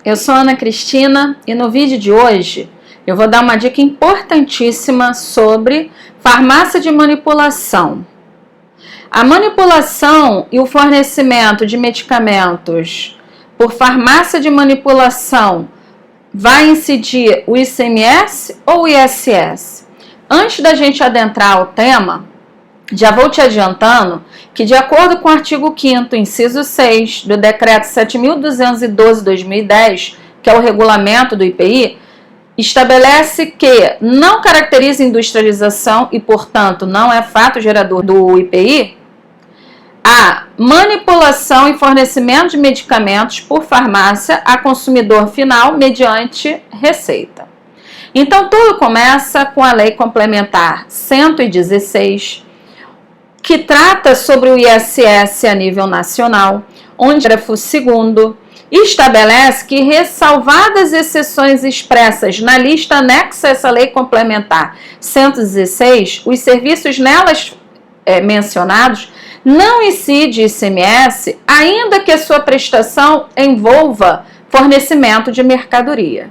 eu sou Ana Cristina e no vídeo de hoje eu vou dar uma dica importantíssima sobre farmácia de manipulação. A manipulação e o fornecimento de medicamentos por farmácia de manipulação vai incidir o ICMS ou o ISS? Antes da gente adentrar ao tema, já vou te adiantando que, de acordo com o artigo 5º, inciso 6 do Decreto 7.212/2010, que é o regulamento do IPI, estabelece que não caracteriza industrialização e, portanto, não é fato gerador do IPI a manipulação e fornecimento de medicamentos por farmácia a consumidor final mediante receita. Então, tudo começa com a Lei Complementar 116, que trata sobre o ISS a nível nacional, onde o parágrafo 2º estabelece que, ressalvadas exceções expressas na lista anexa a essa Lei Complementar 116, os serviços nelas mencionados não incide ICMS, ainda que a sua prestação envolva fornecimento de mercadoria.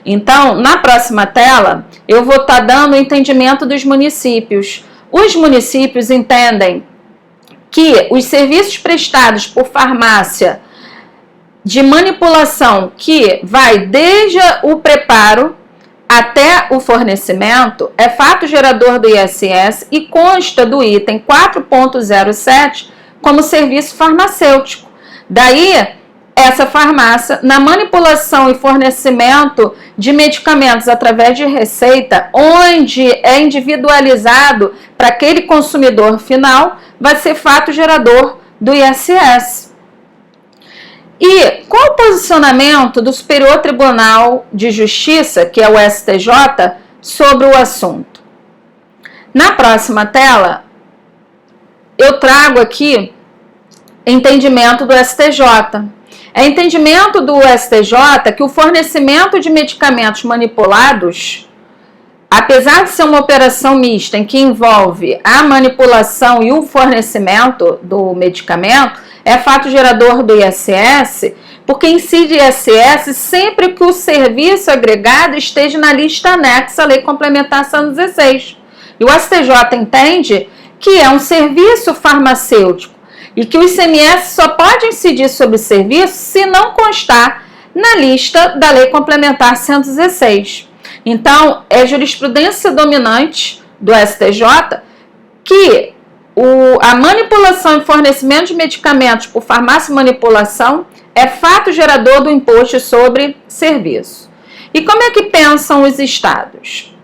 Então, na próxima tela, eu vou estar dando o entendimento dos municípios. Os municípios entendem que os serviços prestados por farmácia de manipulação, que vai desde o preparo até o fornecimento, é fato gerador do ISS e consta do item 4.07 como serviço farmacêutico. Daí, essa farmácia, na manipulação e fornecimento de medicamentos através de receita, onde é individualizado para aquele consumidor final, vai ser fato gerador do ISS. E qual o posicionamento do Superior Tribunal de Justiça, que é o STJ, sobre o assunto? Na próxima tela, eu trago aqui entendimento do STJ. É entendimento do STJ que o fornecimento de medicamentos manipulados, apesar de ser uma operação mista em que envolve a manipulação e o fornecimento do medicamento, é fato gerador do ISS, porque incide ISS sempre que o serviço agregado esteja na lista anexa à Lei Complementar 116. E o STJ entende que é um serviço farmacêutico e que o ICMS só pode incidir sobre o serviço se não constar na lista da Lei Complementar 116. Então, é jurisprudência dominante do STJ que a manipulação e fornecimento de medicamentos por farmácia e manipulação é fato gerador do imposto sobre serviço. E como é que pensam os estados?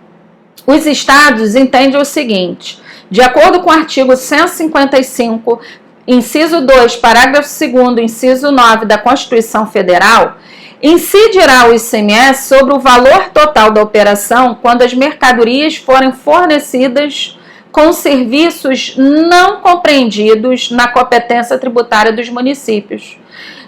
Os estados entendem o seguinte: de acordo com o artigo 155, inciso 2, parágrafo 2º, inciso 9 da Constituição Federal, incidirá o ICMS sobre o valor total da operação quando as mercadorias forem fornecidas com serviços não compreendidos na competência tributária dos municípios.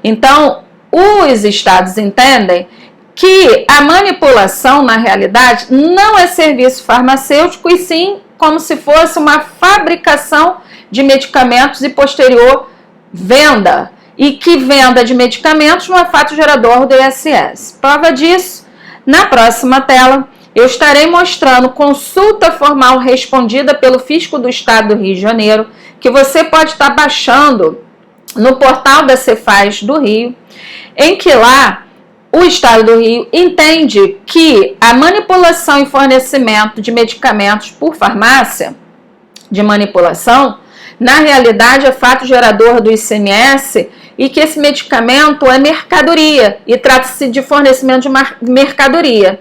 Então, os estados entendem que a manipulação, na realidade, não é serviço farmacêutico, e sim como se fosse uma fabricação de medicamentos e posterior venda, e que venda de medicamentos não é fato gerador do ISS. Prova disso, na próxima tela, eu estarei mostrando consulta formal respondida pelo Fisco do Estado do Rio de Janeiro, que você pode estar baixando no portal da Cefaz do Rio, em que lá o Estado do Rio entende que a manipulação e fornecimento de medicamentos por farmácia de manipulação, na realidade, é fato gerador do ICMS e que esse medicamento é mercadoria e trata-se de fornecimento de mercadoria.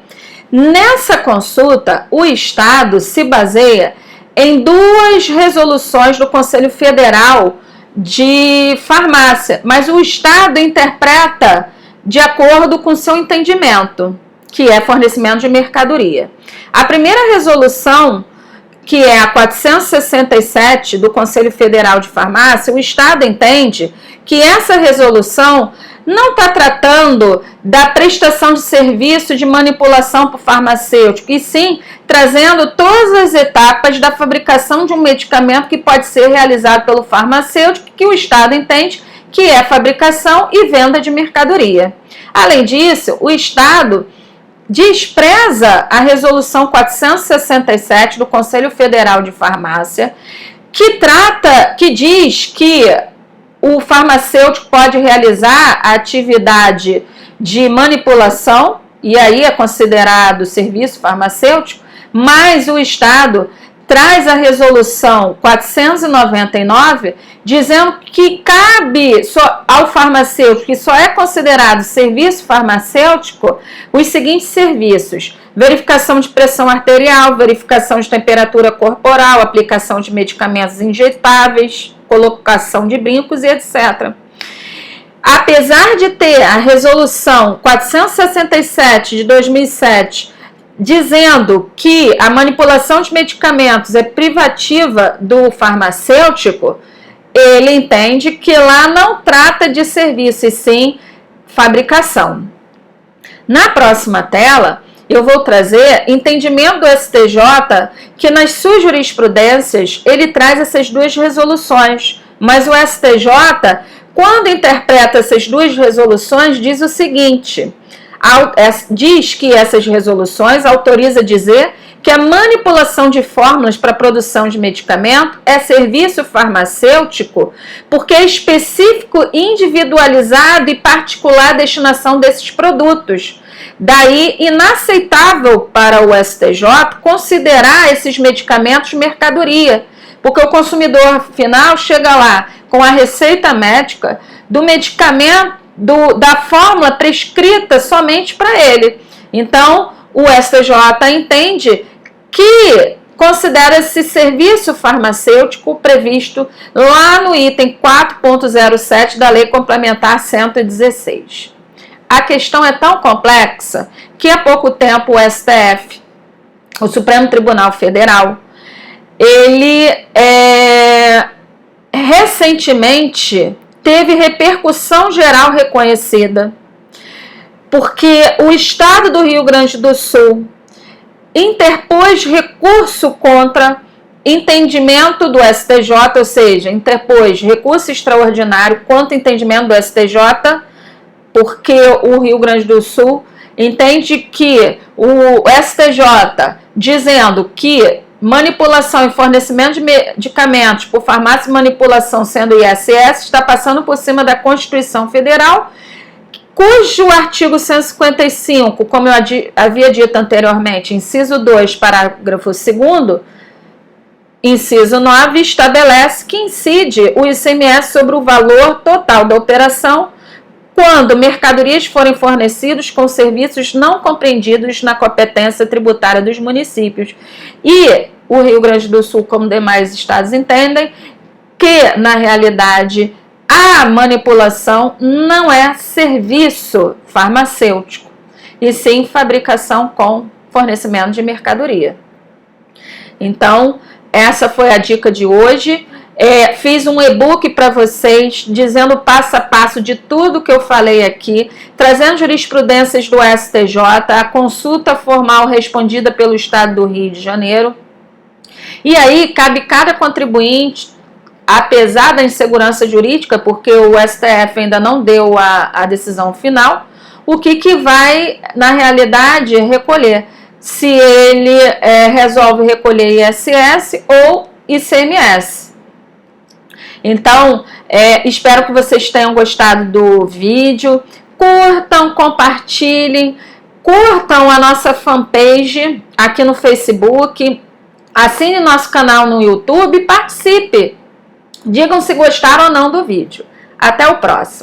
Nessa consulta, o Estado se baseia em duas resoluções do Conselho Federal de Farmácia, mas o Estado interpreta de acordo com seu entendimento, que é fornecimento de mercadoria. A primeira resolução, que é a 467 do Conselho Federal de Farmácia, o Estado entende que essa resolução não está tratando da prestação de serviço de manipulação por farmacêutico, e sim trazendo todas as etapas da fabricação de um medicamento que pode ser realizado pelo farmacêutico, que o Estado entende que é fabricação e venda de mercadoria. Além disso, o Estado despreza a Resolução 467 do Conselho Federal de Farmácia, que diz que o farmacêutico pode realizar a atividade de manipulação, e aí é considerado serviço farmacêutico, mas o Estado traz a Resolução 499, dizendo que cabe ao farmacêutico, que só é considerado serviço farmacêutico, os seguintes serviços: verificação de pressão arterial, verificação de temperatura corporal, aplicação de medicamentos injetáveis, colocação de brincos e etc. Apesar de ter a Resolução 467 de 2007 dizendo que a manipulação de medicamentos é privativa do farmacêutico, ele entende que lá não trata de serviço, e sim fabricação. Na próxima tela, eu vou trazer entendimento do STJ, que nas suas jurisprudências ele traz essas duas resoluções, mas o STJ, quando interpreta essas duas resoluções, diz o seguinte: diz que essas resoluções autoriza dizer que a manipulação de fórmulas para a produção de medicamento é serviço farmacêutico porque é específico, individualizado e particular a destinação desses produtos. Daí, inaceitável para o STJ considerar esses medicamentos mercadoria, porque o consumidor final chega lá com a receita médica do medicamento, da fórmula prescrita somente para ele. Então, o STJ entende que considera esse serviço farmacêutico previsto lá no item 4.07 da Lei Complementar 116. A questão é tão complexa que há pouco tempo o STF, o Supremo Tribunal Federal, ele recentemente teve repercussão geral reconhecida, porque o Estado do Rio Grande do Sul interpôs recurso contra entendimento do STJ, ou seja, interpôs recurso extraordinário contra entendimento do STJ, porque o Rio Grande do Sul entende que o STJ, dizendo que manipulação e fornecimento de medicamentos por farmácia e manipulação sendo ISS, está passando por cima da Constituição Federal, cujo artigo 155, como eu havia dito anteriormente, inciso 2, parágrafo 2º, inciso 9, estabelece que incide o ICMS sobre o valor total da operação quando mercadorias forem fornecidas com serviços não compreendidos na competência tributária dos municípios. E o Rio Grande do Sul, como demais estados, entendem que, na realidade, a manipulação não é serviço farmacêutico, e sim fabricação com fornecimento de mercadoria. Então, essa foi a dica de hoje. Fiz um e-book para vocês, dizendo passo a passo de tudo que eu falei aqui, trazendo jurisprudências do STJ, a consulta formal respondida pelo Estado do Rio de Janeiro. E aí, cabe cada contribuinte, apesar da insegurança jurídica, porque o STF ainda não deu a decisão final, o que vai, na realidade, recolher. Se ele resolve recolher ISS ou ICMS. Então, espero que vocês tenham gostado do vídeo. Curtam, compartilhem, curtam a nossa fanpage aqui no Facebook, assine nosso canal no YouTube e participe. Digam se gostaram ou não do vídeo. Até o próximo.